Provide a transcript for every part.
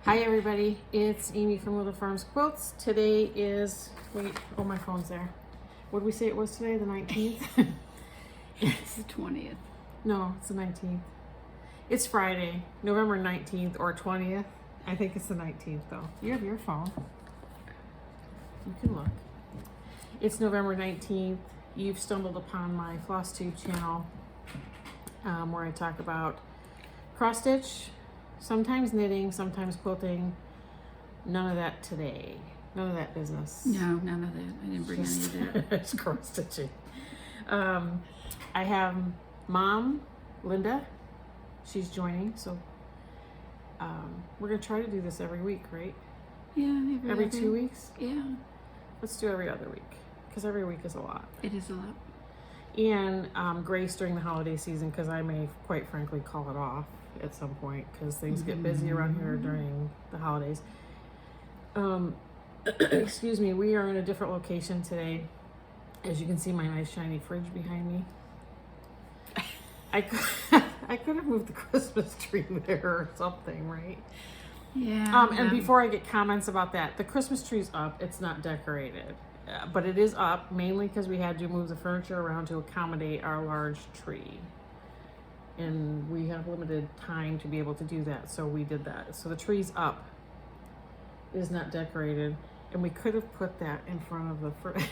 Hi everybody, it's Amy from Little Farms Quilts. Today is, my phone's there. What did we say it was today, the 19th? It's the 20th. No, it's the 19th. It's Friday, November 19th or 20th. I think it's the 19th though. You have your phone. You can look. It's November 19th. You've stumbled upon my Flosstube channel where I talk about cross stitch, sometimes knitting, sometimes quilting. None of that today. None of that business. No, none of that. I didn't bring any of that. It's cross stitching. I have Mom, Linda. She's joining, so we're gonna try to do this every week, right? Yeah, Every 2 weeks. Yeah, Let's do every other week because every week is a lot. it is a lot. And grace during the holiday season because I may, quite frankly, call it off at some point because things get busy around here during the holidays. Excuse me, we are in a different location today. As you can see, my nice shiny fridge behind me. I could have moved the Christmas tree there or something, right? Yeah. And before I get comments about that, the Christmas tree's up. It's not decorated, but it is up mainly because we had to move the furniture around to accommodate our large tree. And we have limited time to be able to do that, so we did that. So the tree's up. It is not decorated, and we could have put that in front of the fridge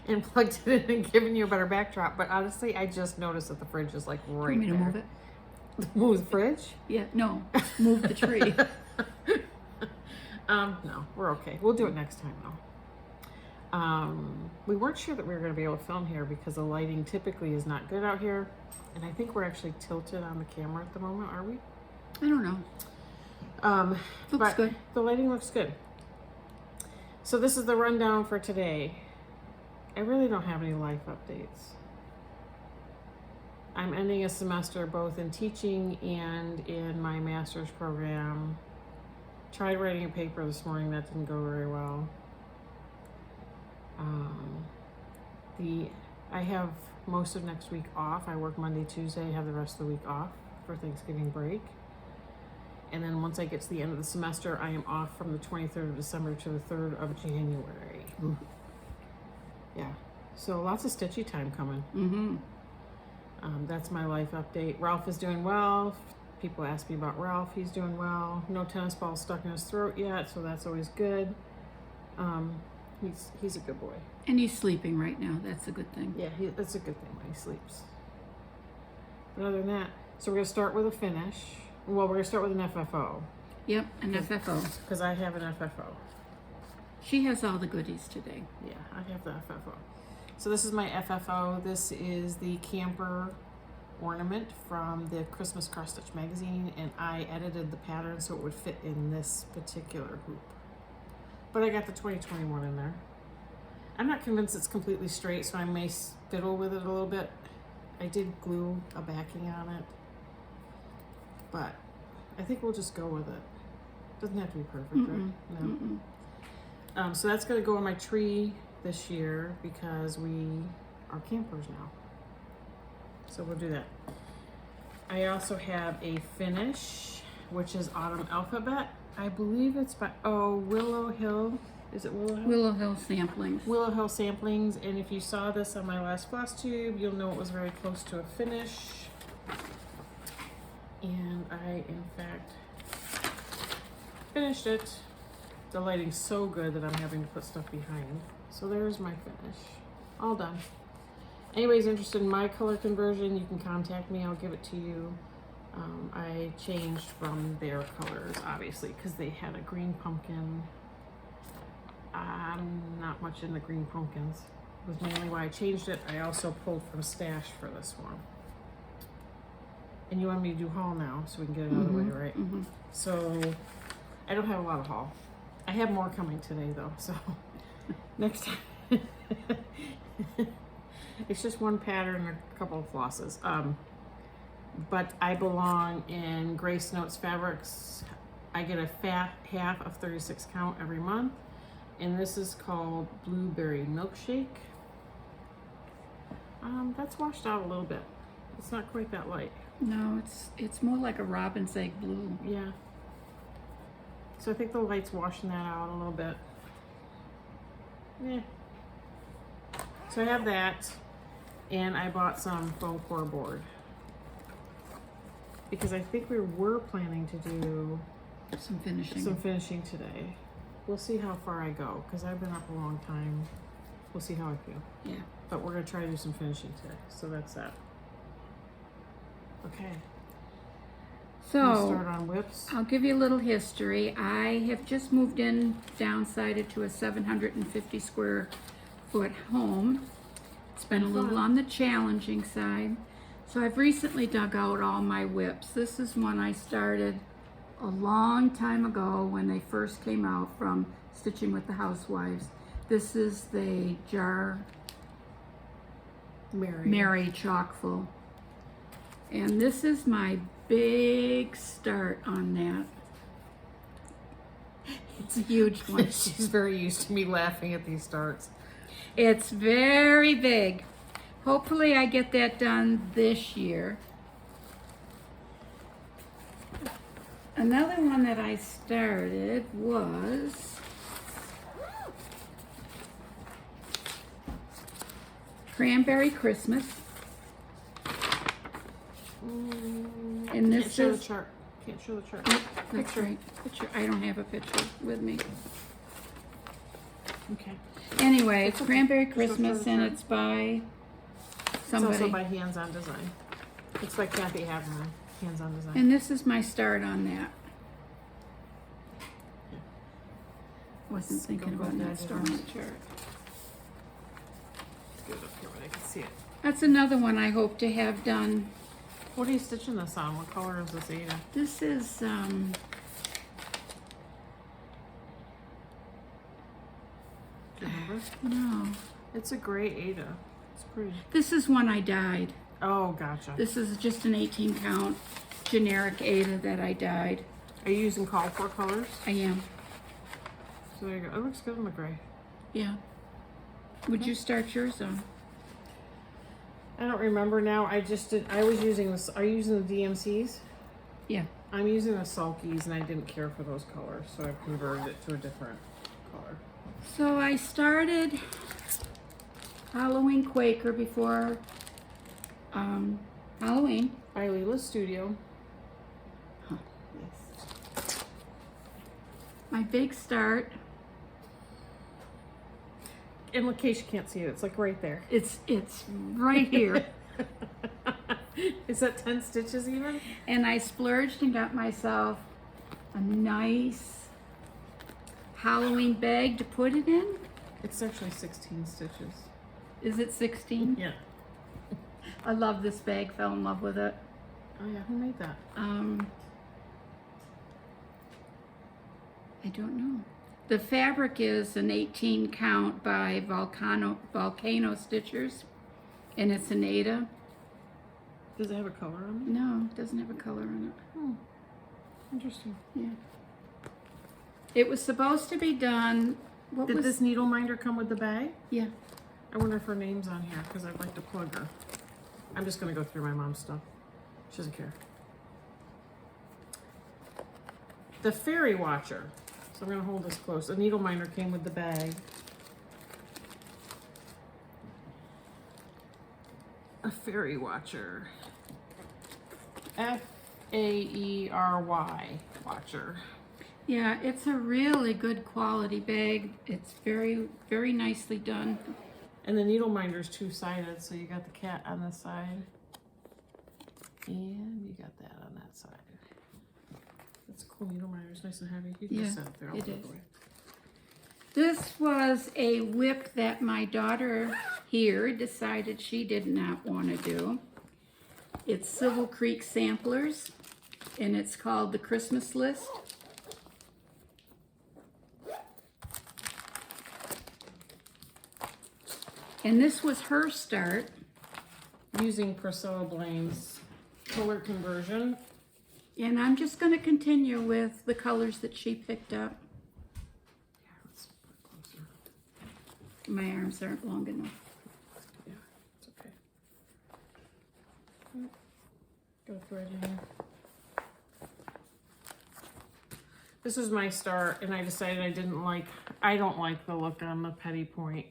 and plugged it in and given you a better backdrop. But honestly, I just noticed that the fridge is like right Want me to there. move it? Move the fridge? Yeah, no, move the tree. No, we're okay. We'll do it next time though. We weren't sure that we were going to be able to film here because the lighting typically is not good out here. And I think we're actually tilted on the camera at the moment, are we? I don't know. Looks good. The lighting looks good. So this is the rundown for today. I really don't have any life updates. I'm ending a semester both in teaching and in my master's program. Tried writing a paper this morning, that didn't go very well. I have most of next week off. I work Monday, Tuesday, have the rest of the week off for Thanksgiving break. And then once I get to the end of the semester, I am off from the 23rd of December to the 3rd of January. Ooh. Yeah, so lots of stitchy time coming. Mm-hmm. That's my life update. Ralph is doing well. People ask me about Ralph. He's doing well. No tennis ball stuck in his throat yet, so that's always good. He's a good boy. And he's sleeping right now. That's a good thing. Yeah, that's a good thing when he sleeps. But other than that, so we're gonna start with a finish. Well, we're gonna start with an FFO. Yep, an FFO. Because I have an FFO. She has all the goodies today. Yeah, I have the FFO. So this is my FFO. This is the camper ornament from the Christmas Cross Stitch magazine, and I edited the pattern so it would fit in this particular hoop. But I got the 2021 in there. I'm not convinced it's completely straight, so I may fiddle with it a little bit. I did glue a backing on it, but I think we'll just go with it. Doesn't have to be perfect, right? No. So that's gonna go on my tree this year because we are campers now. So we'll do that. I also have a finish, which is Autumn Alphabet. I believe it's by, Willow Hill. Is it Willow Hill? Willow Hill Samplings. Willow Hill Samplings. And if you saw this on my last Flosstube, you'll know it was very close to a finish. And I, in fact, finished it. The lighting's so good that I'm having to put stuff behind. So there's my finish. All done. Anybody's interested in my color conversion, you can contact me. I'll give it to you. I changed from their colors, obviously, because they had a green pumpkin. I'm not much into green pumpkins. It was mainly why I changed it. I also pulled from Stash for this one. And you want me to do haul now, so we can get it out of the way, right? Mm-hmm. So I don't have a lot of haul. I have more coming today, though, so next time. It's just one pattern and a couple of flosses. But I belong in Grace Notes Fabrics. I get a fat half of 36 count every month. And this is called Blueberry Milkshake. That's washed out a little bit. It's not quite that light. No, it's more like a robin's egg blue. Yeah. So I think the light's washing that out a little bit. Yeah. So I have that, and I bought some foam core board because I think we were planning to do Some finishing. some finishing today. We'll see how far I go because I've been up a long time. We'll see how I feel. Yeah. But we're gonna try to do some finishing today. So that's that. Okay. We'll So, start on whips. I'll give you a little history. I have just moved in, downsized to a 750 square foot home. It's been a little on the challenging side. So I've recently dug out all my whips. This is one I started a long time ago when they first came out from Stitching with the Housewives. This is the Jar Mary Chockful. And this is my big start on that. It's a huge one. She's very used to me laughing at these starts. It's very big. Hopefully I get that done this year. Another one that I started was Cranberry Christmas. And this Can't show the is, chart. Can't show the chart. that's right, picture. I don't have a picture with me. Okay. Anyway, it's okay. Cranberry Just go Christmas through and the it's by It's somebody. also by Hands On Design. It's by Kathy Haberman. Hands On Design. And this is my start on that. Wasn't Let's thinking go about back not to starting the chart. Let's get it up here where they can see it. That's another one I hope to have done. What are you stitching this on? What color is this, Ada? This is Do you remember? no. It's a gray Ada. It's pretty. This is one I dyed. Oh, gotcha. This is just an 18 count generic Ada that I dyed. Are you using called for colors? I am. So there you go. It looks good in the gray. Yeah. Would you start yours on? I don't remember now. I just did. I was using this. Are you using the DMCs? Yeah. I'm using the Sulkies, and I didn't care for those colors, so I've converted it to a different color. So I started Halloween Quaker before Halloween. By Leela's Studio. Huh. Yes. My big start. In case you can't see it, it's like right there. It's right here. Is that 10 stitches even? And I splurged and got myself a nice Halloween bag to put it in. It's actually 16 stitches. Is it 16? Yeah. I love this bag, fell in love with it. Oh yeah, who made that? I don't know. The fabric is an 18 count by Volcano Stitchers, and it's an Ada. Does it have a color on No, it doesn't have a color on it. it? Oh, interesting. Yeah. It was supposed to be done. What Did was this needle minder come with the bag? Yeah. I wonder if her name's on here because I'd like to plug her. I'm just gonna go through my mom's stuff. She doesn't care. The Fairy Watcher. So I'm gonna hold this close. The needle minder came with the bag. A Fairy Watcher. F-A-E-R-Y Watcher. Yeah, it's a really good quality bag. It's very, very nicely done. And the needle minder's two-sided, so you got the cat on this side. And you got that on that side. That's a cool needle minder. It's nice and heavy. You can Yeah, just set it there. I'll it put is. away. This was a whip that my daughter here decided she did not want to do. It's Civil Creek Samplers, and it's called the Christmas List. And this was her start. Using Priscilla Blaine's color conversion. And I'm just going to continue with the colors that she picked up. Yeah, let's put it closer. My arms aren't long enough. Yeah, it's okay. Go thread in here. This was my start, and I decided I don't like the look on the petty point.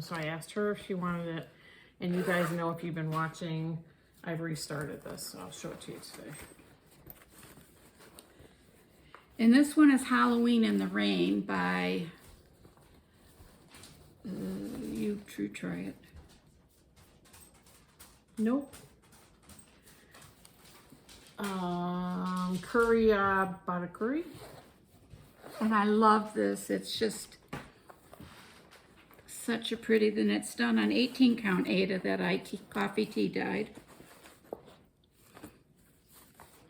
So I asked her if she wanted it, and you guys know if you've been watching, I've restarted this, so I'll show it to you today. And this one is Halloween in the Rain by, you try it. Nope. Curry, Bada Curry. And I love this. It's just such a pretty, then it's done on 18 count Aida that coffee tea dyed.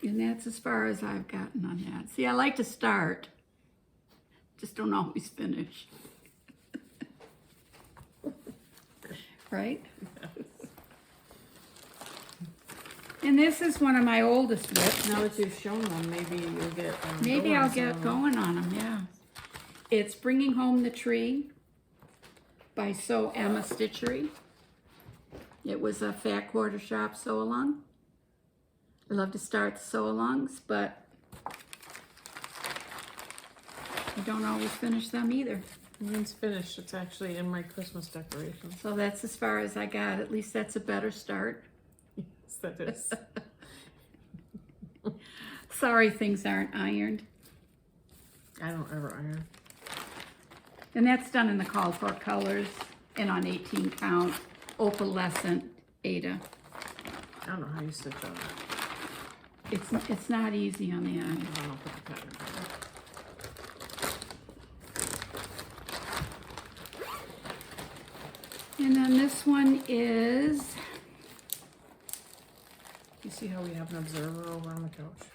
And that's as far as I've gotten on that. See, I like to start, just don't always finish. Right? And this is one of my oldest WIPs. Now that you've shown them, maybe you'll get Maybe I'll get going on them, yeah. It's Bringing Home the Tree by Sew Emma Stitchery. It was a Fat Quarter Shop sew-along. I love to start the sew-alongs, but I don't always finish them either. Mine's finished. It's actually in my Christmas decoration. So that's as far as I got. At least that's a better start. Yes, that is. Sorry things aren't ironed. I don't ever iron. And that's done in the call for colors and on 18 count opalescent Aida. I don't know how you stitch on it. It's not easy on the eye. I don't know, put the pattern on. And then this one is, You see how we have an observer over on the couch?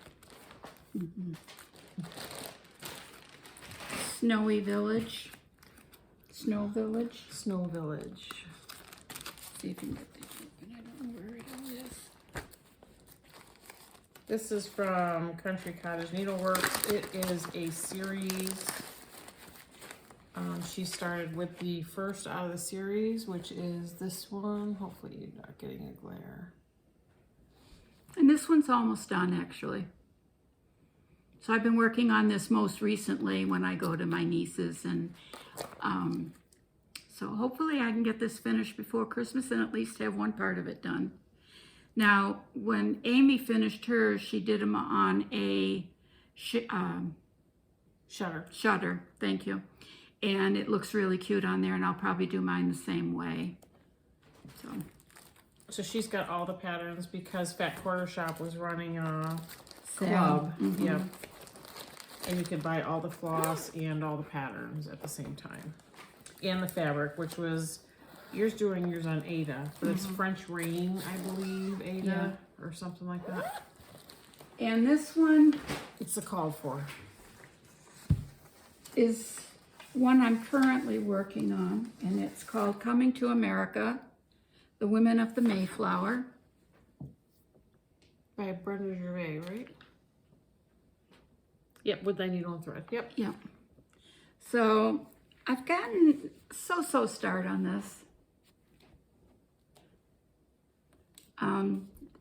Snowy Village. Snow Village. Snow Village. See if you can get these open. I don't know where it is. This is from Country Cottage Needleworks. It is a series. She started with the first out of the series, which is this one. Hopefully you're not getting a glare. And this one's almost done, actually. So I've been working on this most recently when I go to my niece's, and so hopefully I can get this finished before Christmas and at least have one part of it done. Now, when Amy finished hers, she did them on a shutter. Thank you. And it looks really cute on there, and I'll probably do mine the same way. So she's got all the patterns because Fat Quarter Shop was running a Sale. club. Yep. And you could buy all the floss and all the patterns at the same time. And the fabric, which was, yours doing yours on Aida, but it's French Rain, I believe, Aida, or something like that. And this one It's the called for. is one I'm currently working on, and it's called Coming to America, The Women of the Mayflower. By Brenda Gervais, right? Yep, with thy needle and thread. Yep. Yeah. So I've gotten so start on this.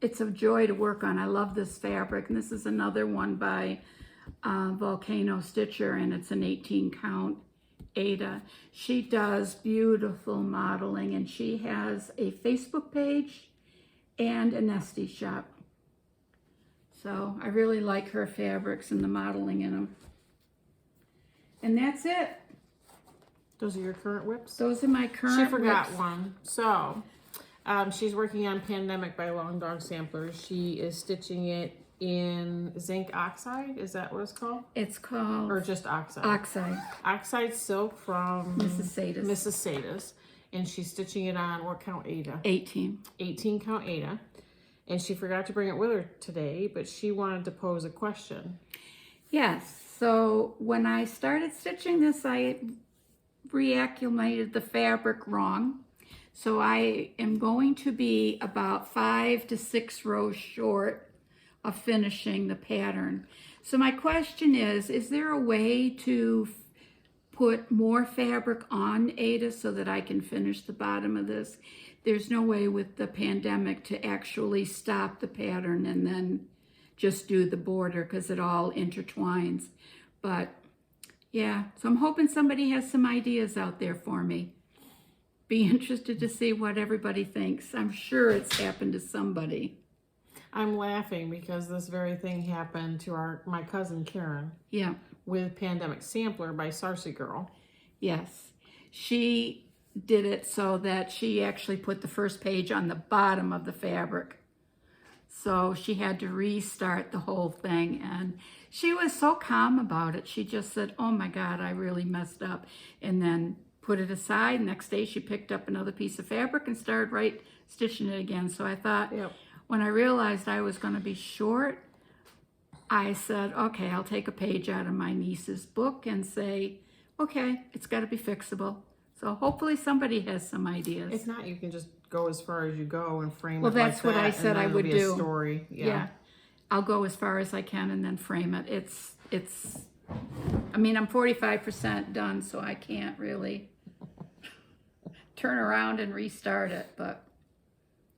It's a joy to work on. I love this fabric, and this is another one by Volcano Stitcher, and it's an 18 count Aida. She does beautiful modeling, and she has a Facebook page and an Etsy shop. So I really like her fabrics and the modeling in them. And that's it. Those are your current WIPs? Those are my current She forgot WIPs. one. So, she's working on Pandemic by Long Dog Samplers. She is stitching it in zinc oxide. Is that what it's called? It's called Or just oxide? Oxide. Oxide silk from Mrs. Sadis. Mrs. Sadis. And she's stitching it on, what count Aida? 18. 18 count Aida. And she forgot to bring it with her today, but she wanted to pose a question. Yes. So when I started stitching this, I reacclimated the fabric wrong. So I am going to be about 5 to 6 rows short of finishing the pattern. So my question is there a way to put more fabric on Aida so that I can finish the bottom of this? There's no way with the pandemic to actually stop the pattern and then just do the border because it all intertwines. But yeah, so I'm hoping somebody has some ideas out there for me. Be interested to see what everybody thinks. I'm sure it's happened to somebody. I'm laughing because this very thing happened to my cousin Karen. Yeah. With Pandemic Sampler by Sarcy Girl. Yes. She did it so that she actually put the first page on the bottom of the fabric. So she had to restart the whole thing, and she was so calm about it. She just said, oh my God, I really messed up, and then put it aside. Next day she picked up another piece of fabric and started stitching it again. So I thought, Yep. when I realized I was going to be short, I said, okay, I'll take a page out of my niece's book and say, okay, it's got to be fixable. So hopefully somebody has some ideas. If not, you can just go as far as you go and frame Well, it like that's what that, I said and then I it'll would be do. A story. Yeah. I'll go as far as I can and then frame it. I mean, I'm 45% done, so I can't really turn around and restart it, but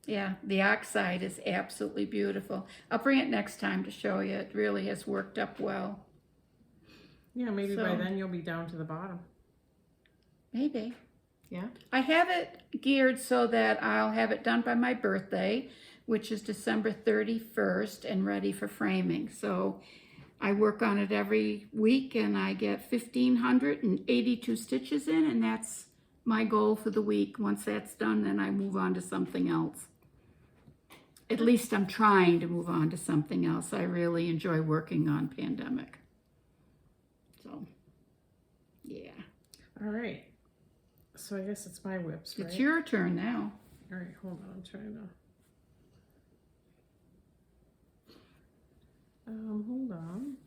yeah, the oxide is absolutely beautiful. I'll bring it next time to show you. It really has worked up well. Yeah, maybe by then you'll be down to the bottom. Maybe. Yeah. I have it geared so that I'll have it done by my birthday, which is December 31st, and ready for framing. So I work on it every week, and I get 1,582 stitches in, and that's my goal for the week. Once that's done, then I move on to something else. At least I'm trying to move on to something else. I really enjoy working on Pandemic. So, yeah. All right. So I guess it's my whips, right? It's your turn now. All right, hold on. I'm trying to... hold on.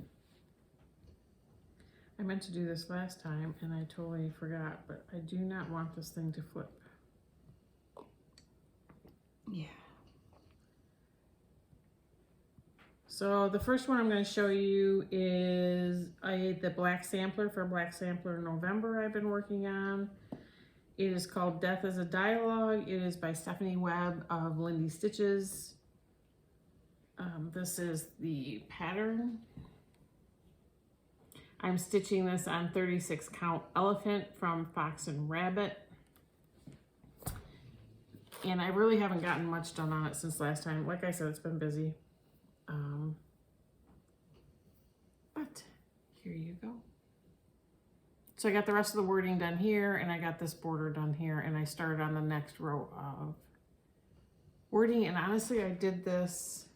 I meant to do this last time, and I totally forgot, but I do not want this thing to flip. Yeah. So the first one I'm going to show you is the black sampler for Black Sampler November I've been working on. It is called Death is a Dialogue. It is by Stephanie Webb of Lindy Stitches. This is the pattern. I'm stitching this on 36 count elephant from Fox and Rabbit. And I really haven't gotten much done on it since last time. Like I said, it's been busy. But here you go. So I got the rest of the wording done here, and I got this border done here, and I started on the next row of wording. And honestly, I did this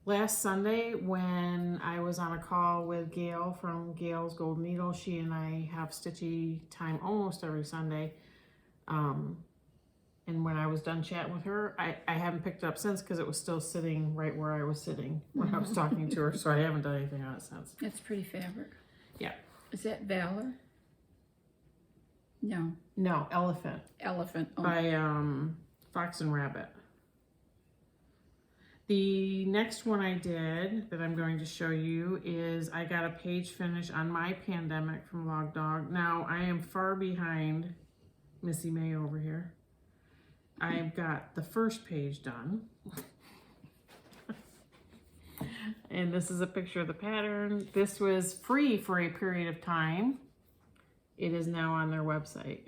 last Sunday when I was on a call with Gail from Gail's Gold Needle. She and I have stitchy time almost every Sunday. And when I was done chatting with her, I haven't picked it up since because it was still sitting right where I was sitting when I was talking to her. So I haven't done anything on it since. That's pretty fabric. Yeah. Is that Valor? No. No, Elephant. Elephant. Oh. By Fox and Rabbit. The next one I did that I'm going to show you is I got a page finish on my Pandemic from Log Dog. Now I am far behind Missy May over here. I've got the first page done. And this is a picture of the pattern. This was free for a period of time. It is now on their website.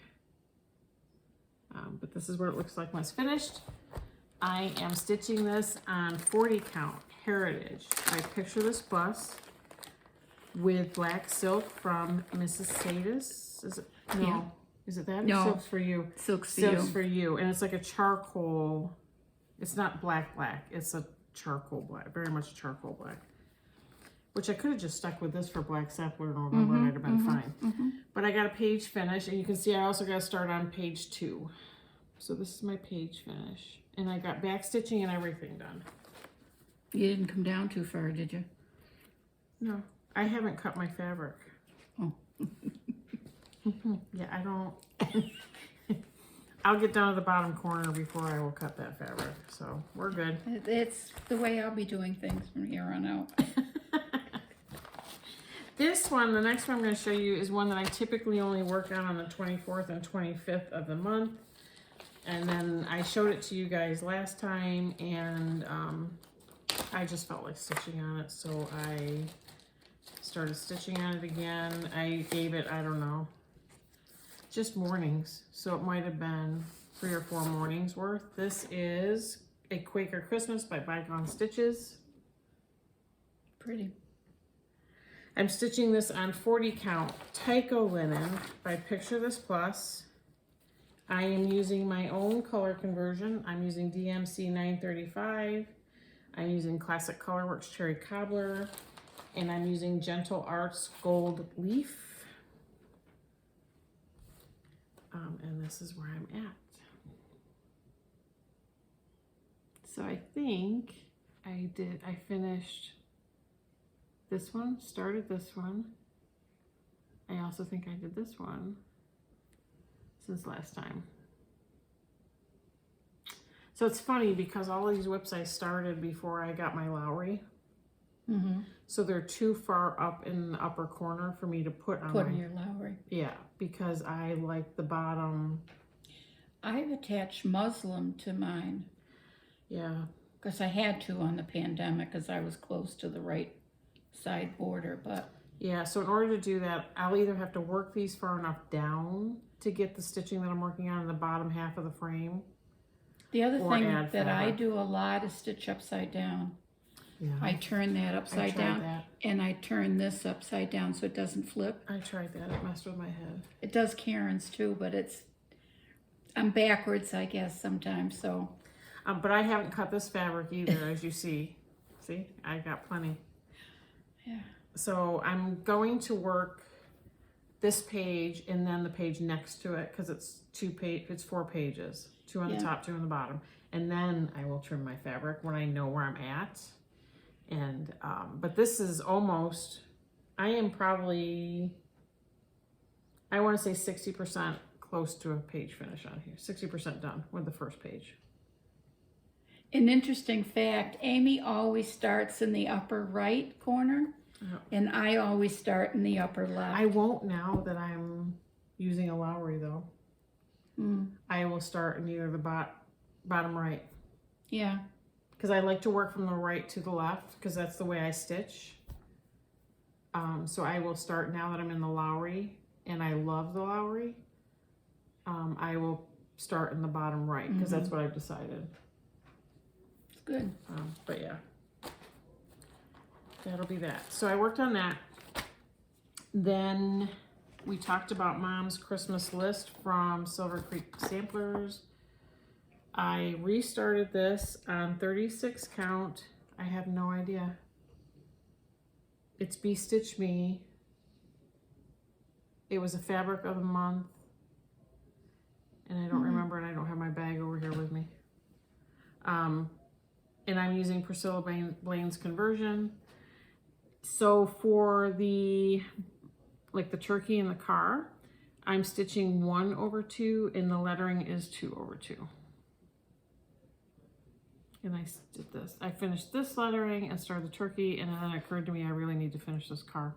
But this is what it looks like when it's finished. I am stitching this on 40 count Heritage. I picture this bust with black silk from Mrs. Sadis. Is it? No. Yeah. Is it that? No. Silk's for You. Silk's for Silk's You. for You. And it's like a charcoal. It's not black. It's a charcoal black. Very much charcoal black. Which I could have just stuck with this for Black Sampler November and I'd have been fine. But I got a page finish, and you can see I also got to start on page 2. So this is my page finish. And I got back stitching and everything done. You didn't come down too far, did you? No, I haven't cut my fabric. Oh. Yeah, I don't. I'll get down to the bottom corner before I will cut that fabric. So we're good. It's the way I'll be doing things from here on out. This one, the next one I'm going to show you is one that I typically only work on the 24th and 25th of the month. And then I showed it to you guys last time, and I just felt like stitching on it, so I started stitching on it again. I gave it, I don't know, just mornings. So it might have been 3 or 4 mornings worth. This is A Quaker Christmas by Bygone Stitches. Pretty. I'm stitching this on 40 count Tyco linen by Picture This Plus. I am using my own color conversion. I'm using DMC 935. I'm using Classic Colorworks Cherry Cobbler. And I'm using Gentle Arts Gold Leaf. And this is where I'm at. So I think I finished this one, started this one. I also think I did this one since last time. So it's funny because all of these WIPs I started before I got my Lowry. Mm-hmm. So they're too far up in the upper corner for me to put on in your Lowry. Yeah, because I like the bottom. I've attached muslin to mine. Yeah. Because I had to on the pandemic because I was close to the right side border, but... Yeah, so in order to do that, I'll either have to work these far enough down to get the stitching that I'm working on in the bottom half of the frame. The other or thing add that I fabric. do a lot is stitch upside down. Yeah. I turn that I upside tried down, that. and I turn this upside down so it doesn't flip. I tried that. It messed with my head. It does Karen's too, but I'm backwards, I guess, sometimes, so... But I haven't cut this fabric either, as you see. See, I got plenty. Yeah. So I'm going to work this page and then the page next to it because it's 4 pages, 2 on the top, 2 on the bottom, and then I will trim my fabric when I know where I'm at. And but this is almost, I am probably, I want to say 60% close to a page finish on here, 60% done with the first page. An interesting fact, Amy always starts in the upper right corner, and I always start in the upper left. I won't now that I'm using a Lowry though. I will start in either the bottom right. Yeah. Because I like to work from the right to the left because that's the way I stitch. So I will start now that I'm in the Lowry and I love the Lowry. I will start in the bottom right because that's what I've decided. It's good. But yeah, that'll be that. So I worked on that. Then we talked about Mom's Christmas list from Silver Creek Samplers. I restarted this on 36 count. I have no idea. It's Be Stitch Me. It was a fabric of the month. And I don't remember, and I don't have my bag over here with me. And I'm using Priscilla Blaine's conversion. So for the turkey in the car, I'm stitching 1/2 and the lettering is 2/2. And I did this. I finished this lettering and started the turkey, and then it occurred to me I really need to finish this car.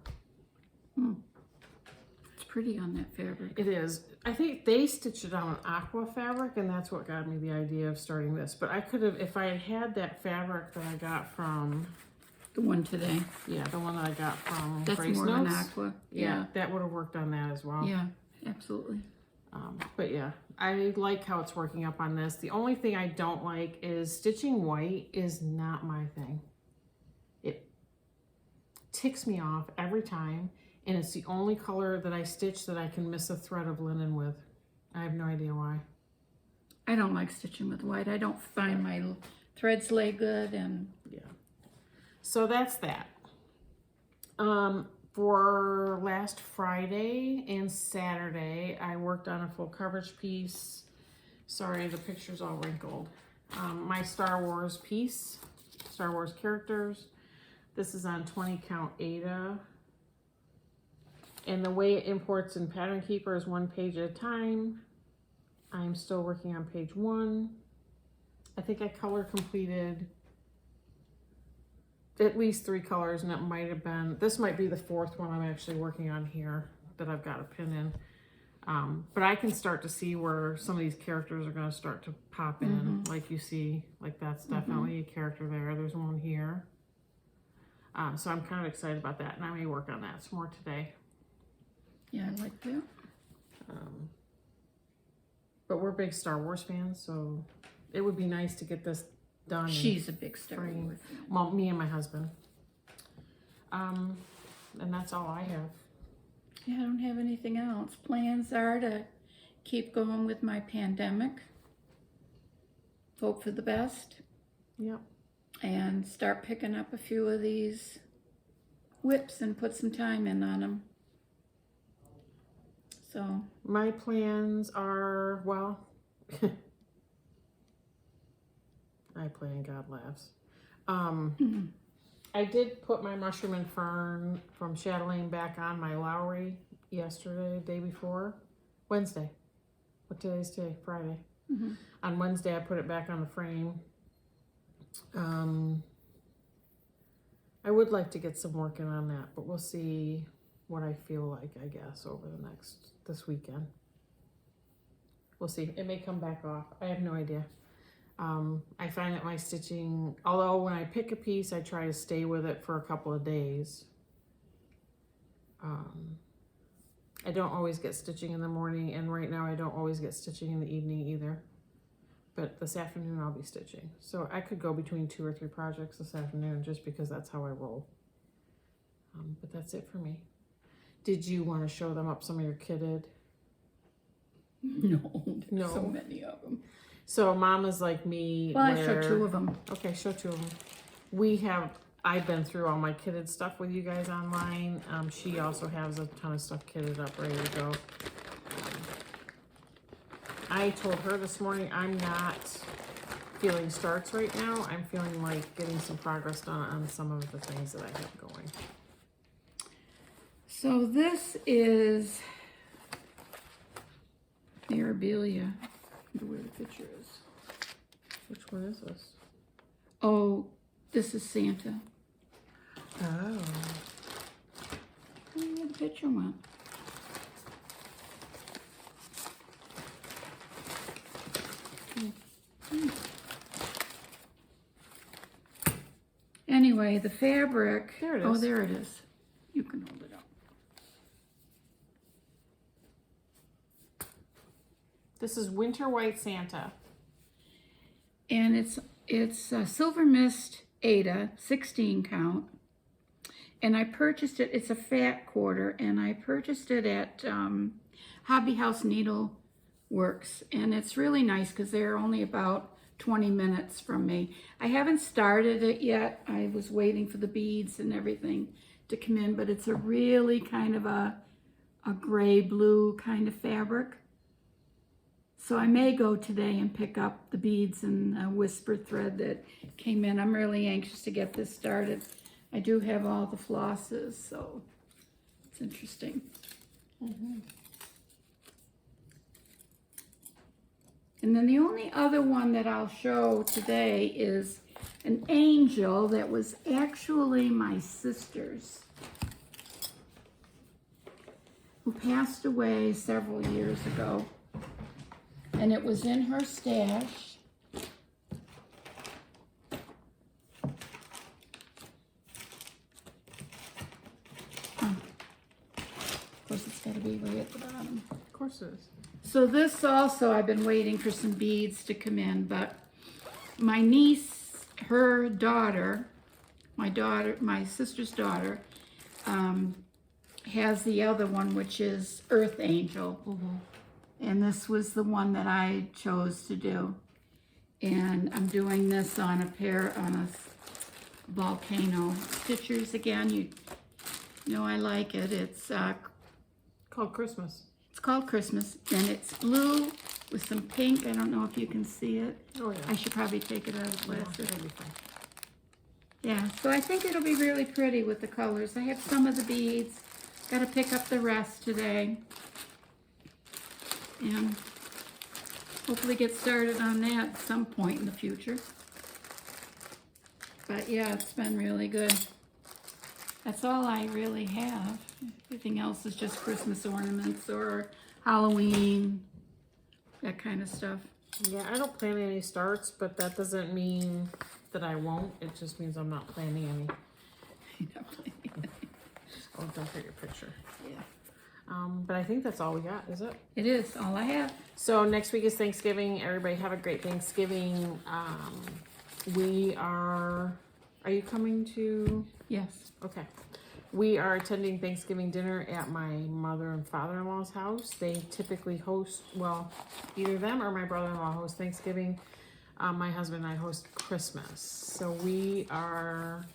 It's pretty on that fabric. It is. I think they stitched it on aqua fabric, and that's what got me the idea of starting this. But I could have, if I had had that fabric that I got from... The one today. Yeah, the one that I got from That's Grace more Notes. of an aqua. Yeah, that would have worked on that as well. Yeah, absolutely. But yeah, I like how it's working up on this. The only thing I don't like is stitching white is not my thing. It ticks me off every time, and it's the only color that I stitch that I can miss a thread of linen with. I have no idea why. I don't like stitching with white. I don't find my threads lay good, and yeah. So that's that. For last Friday and Saturday, I worked on a full coverage piece. Sorry, the picture's all wrinkled. My Star Wars piece, Star Wars characters. This is on 20 count Ada. And the way it imports in Pattern Keeper is 1 page at a time. I'm still working on page 1. I think I color completed at least 3 colors, and it might have been, this might be the 4th one I'm actually working on here that I've got a pin in. But I can start to see where some of these characters are going to start to pop in, like you see, like that's definitely a character there. There's one here. So I'm kind of excited about that, and I may work on that some more today. Yeah, I like that. But we're big Star Wars fans, so it would be nice to get this done. She's a big Star frame. Wars fan. Well, me and my husband. And that's all I have. Yeah, I don't have anything else. Plans are to keep going with my pandemic. Hope for the best. Yep. And start picking up a few of these WIPs and put some time in on them. So My plans are, well, I plan, God laughs. I did put my mushroom and fern from chatelaine back on my Lowry yesterday, day before, Wednesday. What today's today? Friday. On Wednesday, I put it back on the frame. I would like to get some work in on that, but we'll see what I feel like, I guess, over this weekend. We'll see. It may come back off. I have no idea. I find that my stitching, although when I pick a piece, I try to stay with it for a couple of days. I don't always get stitching in the morning, and right now I don't always get stitching in the evening either. But this afternoon I'll be stitching. So I could go between 2 or 3 projects this afternoon just because that's how I roll. But that's it for me. Did you want to show them up some of your kitted? no, No. so many of them. So Mom is like me. Well, I showed 2 of them. Okay, show 2 of them. I've been through all my kitted stuff with you guys online. She also has a ton of stuff kitted up, ready to go. I told her this morning I'm not feeling starts right now. I'm feeling like getting some progress done on some of the things that I have going. So this is the Arbelia. I wonder where the picture is. Which one is this? Oh, this is Santa. Oh. I don't know where the picture went. Anyway, the fabric. There it is. Oh, there it is. You can hold it up. This is Winter White Santa. And it's Silver Mist Ada, 16 count. And I purchased it, it's a fat quarter, and I purchased it at Hobby House Needle Works. And it's really nice because they're only about 20 minutes from me. I haven't started it yet. I was waiting for the beads and everything to come in, but it's a really kind of a gray blue kind of fabric. So I may go today and pick up the beads and whisper thread that came in. I'm really anxious to get this started. I do have all the flosses, so it's interesting. And then the only other one that I'll show today is an angel that was actually my sister's, who passed away several years ago. And it was in her stash. Of course, it's got to be way at the bottom. Of course it is. So this also, I've been waiting for some beads to come in, but my niece, her daughter, my sister's daughter, has the other one, which is Earth Angel. And this was the one that I chose to do. And I'm doing this on a volcano stitchers again. You know I like it. It's Called Christmas. It's called Christmas, and it's blue with some pink. I don't know if you can see it. Oh yeah. I should probably take it out of plastic. That'll be fine. Yeah, so I think it'll be really pretty with the colors. I have some of the beads. Got to pick up the rest today. And hopefully get started on that at some point in the future. But yeah, it's been really good. That's all I really have. Everything else is just Christmas ornaments or Halloween, that kind of stuff. Yeah, I don't plan any starts, but that doesn't mean that I won't. It just means I'm not planning any. Oh, don't hurt your picture. Yeah. But I think that's all we got, is it? It is all I have. So next week is Thanksgiving. Everybody have a great Thanksgiving. Are you coming to? Yes. Okay. We are attending Thanksgiving dinner at my mother and father-in-law's house. They typically host, well, either them or my brother-in-law host Thanksgiving. My husband and I host Christmas. So we are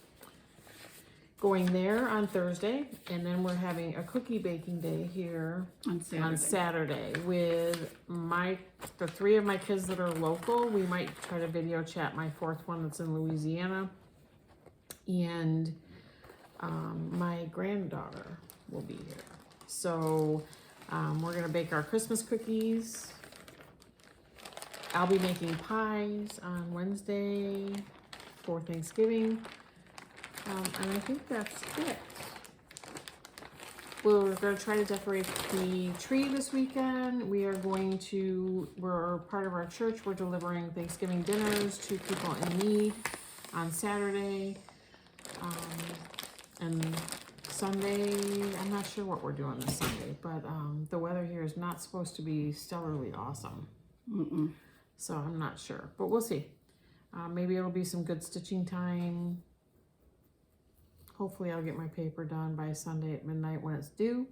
going there on Thursday, and then we're having a cookie baking day here On Saturday with the 3 of my kids that are local. We might try to video chat my 4th one that's in Louisiana, and my granddaughter will be here. So we're gonna bake our Christmas cookies. I'll be making pies on Wednesday for Thanksgiving. And I think that's it. We're going to try to decorate the tree this weekend. We're part of our church. We're delivering Thanksgiving dinners to people in need on Saturday. And Sunday, I'm not sure what we're doing this Sunday, but the weather here is not supposed to be stellarly awesome. So I'm not sure, but we'll see. Maybe it'll be some good stitching time. Hopefully I'll get my paper done by Sunday at midnight when it's due.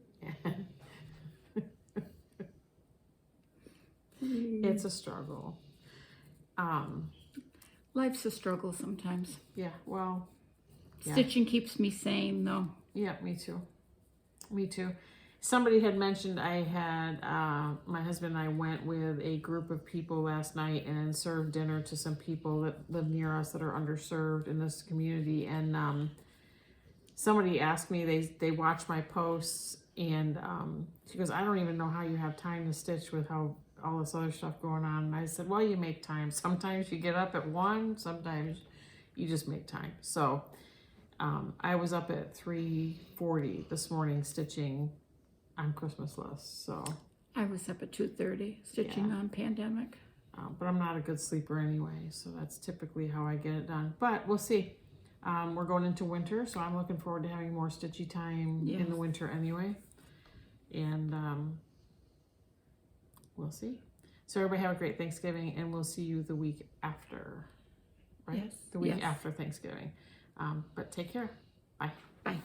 It's a struggle. Life's a struggle sometimes. Yeah, well. Yeah. Stitching keeps me sane though. Yeah, me too. Me too. Somebody had mentioned my husband and I went with a group of people last night and served dinner to some people that live near us that are underserved in this community. And somebody asked me, they watch my posts, and she goes, I don't even know how you have time to stitch with how all this other stuff going on. And I said, well, you make time. Sometimes you get up at 1, sometimes you just make time. So I was up at 3:40 this morning stitching on Christmas lists. So I was up at 2:30 stitching on Pandemic. But I'm not a good sleeper anyway, so that's typically how I get it done. But we'll see. We're going into winter, so I'm looking forward to having more stitchy time in the winter anyway. And we'll see. So everybody have a great Thanksgiving, and we'll see you the week after, right? Yes. The week after Thanksgiving. But take care. Bye. Bye.